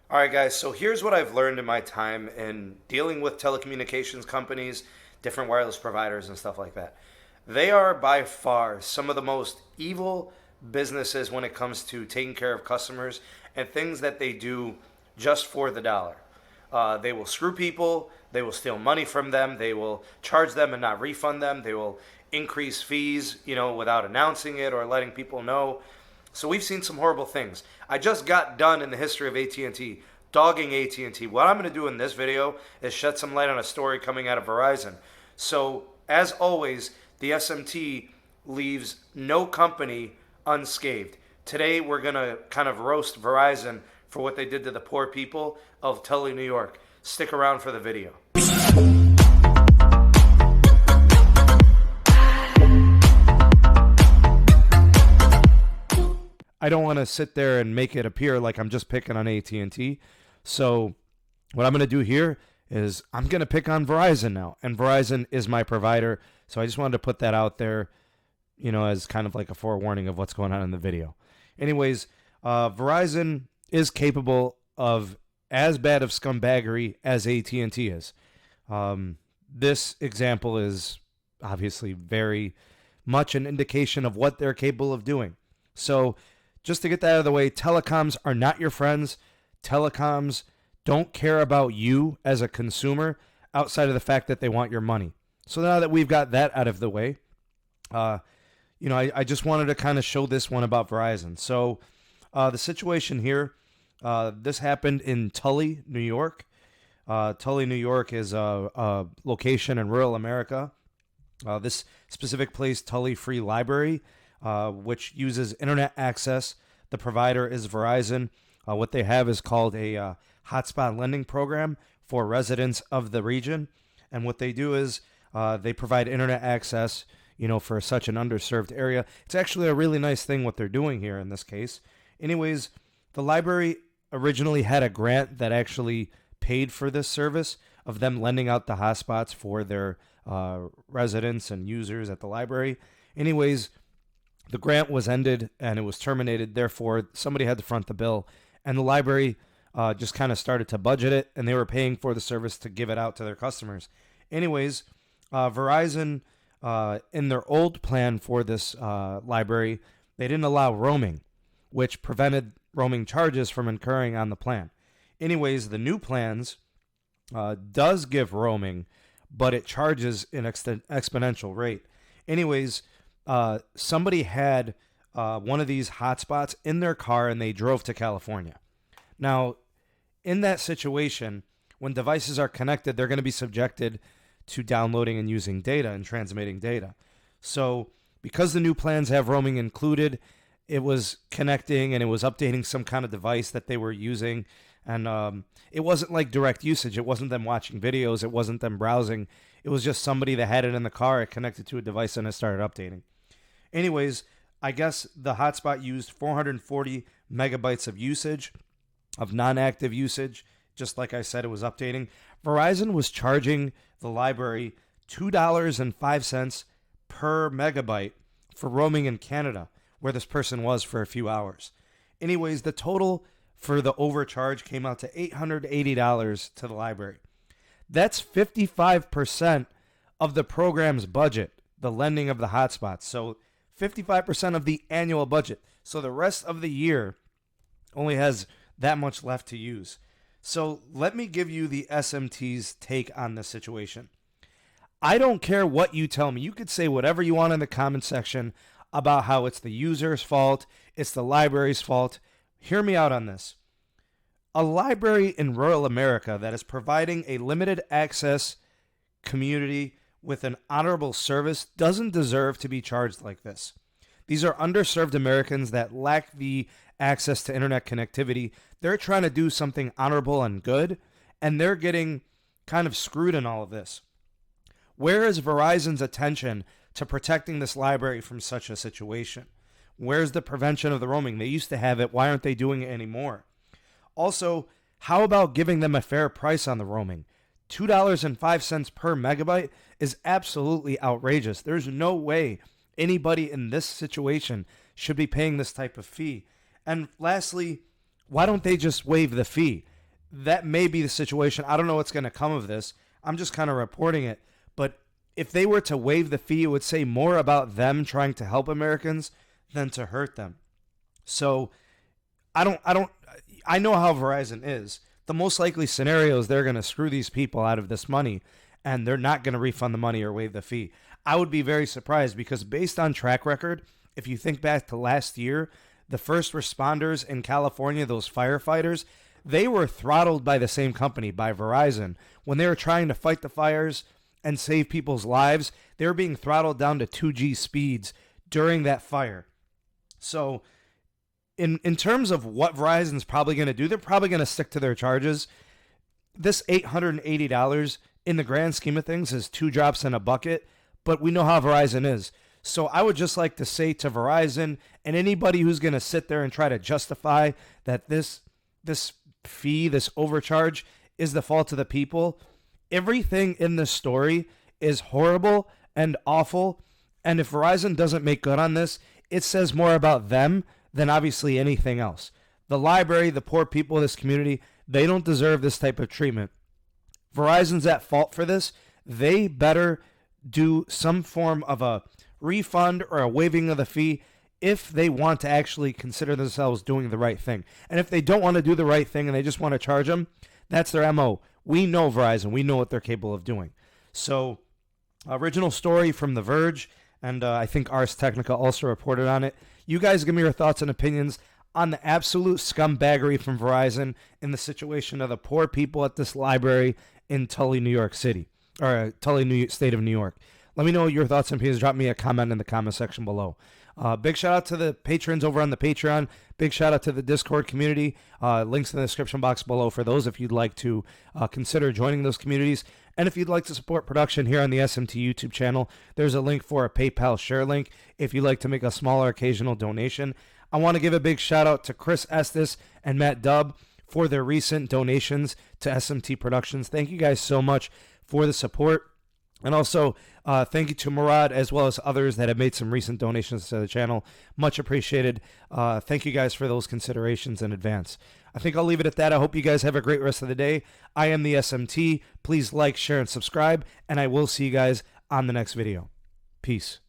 All right, guys, so here's what I've learned in my time in dealing with telecommunications companies, different wireless providers, and stuff like that. They are by far some of the most evil businesses when it comes to taking care of customers and things that they do just for the dollar. They will screw people, they will steal money from them, they will charge them and not refund them, they will increase fees, without announcing it or letting people know. So we've seen some horrible things. I just got done in the history of AT&T dogging AT&T. What I'm going to do in this video is shed some light on a story coming out of Verizon. So as always, the SMT leaves no company unscathed. Today we're going to kind of roast Verizon for what they did to the poor people of Tully, New York. Stick around for the video. I don't want to sit there and make it appear like I'm just picking on AT&T. So what I'm going to do here is I'm going to pick on Verizon now. And Verizon is my provider. So I just wanted to put that out there, as kind of like a forewarning of what's going on in the video. Anyways, Verizon is capable of as bad of scumbaggery as AT&T is. This example is obviously very much an indication of what they're capable of doing. So just to get that out of the way, telecoms are not your friends. Telecoms don't care about you as a consumer outside of the fact that they want your money. So now that we've got that out of the way, I just wanted to kind of show this one about Verizon. So the situation here, this happened in Tully, New York. Tully, New York is a location in rural America. This specific place, Tully Free Library, which uses internet access. The provider is Verizon. What they have is called a hotspot lending program for residents of the region. And what they do is they provide internet access, for such an underserved area. It's actually a really nice thing what they're doing here in this case. Anyways, the library originally had a grant that actually paid for this service of them lending out the hotspots for their residents and users at the library. Anyways, the grant was ended and it was terminated. Therefore, somebody had to front the bill. And the library just kind of started to budget it, and they were paying for the service to give it out to their customers. Anyways, Verizon, in their old plan for this library, they didn't allow roaming, which prevented roaming charges from incurring on the plan. Anyways, the new plans does give roaming, but it charges an exponential rate. Anyways, somebody had one of these hotspots in their car and they drove to California. Now, in that situation, when devices are connected, they're going to be subjected to downloading and using data and transmitting data. So because the new plans have roaming included, it was connecting and it was updating some kind of device that they were using. And it wasn't like direct usage. It wasn't them watching videos. It wasn't them browsing. It was just somebody that had it in the car. It connected to a device and it started updating. Anyways, I guess the hotspot used 440 megabytes of usage, of non-active usage. Just like I said, it was updating. Verizon was charging the library $2.05 per megabyte for roaming in Canada, where this person was for a few hours. Anyways, the total for the overcharge came out to $880 to the library. That's 55% of the program's budget, the lending of the hotspots. So 55% of the annual budget. So the rest of the year only has that much left to use. So let me give you the SMT's take on this situation. I don't care what you tell me. You could say whatever you want in the comment section about how it's the user's fault, it's the library's fault. Hear me out on this. A library in rural America that is providing a limited access community with an honorable service doesn't deserve to be charged like this. These are underserved Americans that lack the access to internet connectivity. They're trying to do something honorable and good, and they're getting kind of screwed in all of this. Where is Verizon's attention to protecting this library from such a situation? Where's the prevention of the roaming? They used to have it. Why aren't they doing it anymore? Also, how about giving them a fair price on the roaming? $2.05 per megabyte is absolutely outrageous. There's no way anybody in this situation should be paying this type of fee. And lastly, why don't they just waive the fee? that may be the situation. I don't know what's going to come of this. I'm just kind of reporting it. But if they were to waive the fee, it would say more about them trying to help Americans than to hurt them. So I know how Verizon is. The most likely scenario is they're going to screw these people out of this money, and they're not going to refund the money or waive the fee. I would be very surprised, because based on track record, if you think back to last year, the first responders in California, those firefighters, they were throttled by the same company, by Verizon. When they were trying to fight the fires and save people's lives, they were being throttled down to 2G speeds during that fire. So in terms of what Verizon's probably going to do, they're probably going to stick to their charges. This $880 in the grand scheme of things is 2 drops in a bucket, but we know how Verizon is. So I would just like to say to Verizon and anybody who's going to sit there and try to justify that this fee, this overcharge, is the fault of the people, everything in this story is horrible and awful. And if Verizon doesn't make good on this, it says more about them than obviously anything else. The library, the poor people of this community, they don't deserve this type of treatment. Verizon's at fault for this. They better do some form of a refund or a waiving of the fee if they want to actually consider themselves doing the right thing. And if they don't want to do the right thing and they just want to charge them, that's their MO. We know Verizon. We know what they're capable of doing. So, original story from The Verge, and I think Ars Technica also reported on it. You guys give me your thoughts and opinions on the absolute scumbaggery from Verizon in the situation of the poor people at this library in Tully, New York City, or Tully, state of New York. Let me know your thoughts and opinions. Drop me a comment in the comment section below. Big shout out to the patrons over on the Patreon. Big shout out to the Discord community. Links in the description box below for those if you'd like to consider joining those communities. And if you'd like to support production here on the SMT YouTube channel, there's a link for a PayPal share link if you'd like to make a smaller occasional donation. I want to give a big shout out to Chris Estes and Matt Dubb for their recent donations to SMT Productions. Thank you guys so much for the support. And also, thank you to Murad as well as others that have made some recent donations to the channel. Much appreciated. Thank you guys for those considerations in advance. I think I'll leave it at that. I hope you guys have a great rest of the day. I am the SMT. Please like, share, and subscribe. And I will see you guys on the next video. Peace.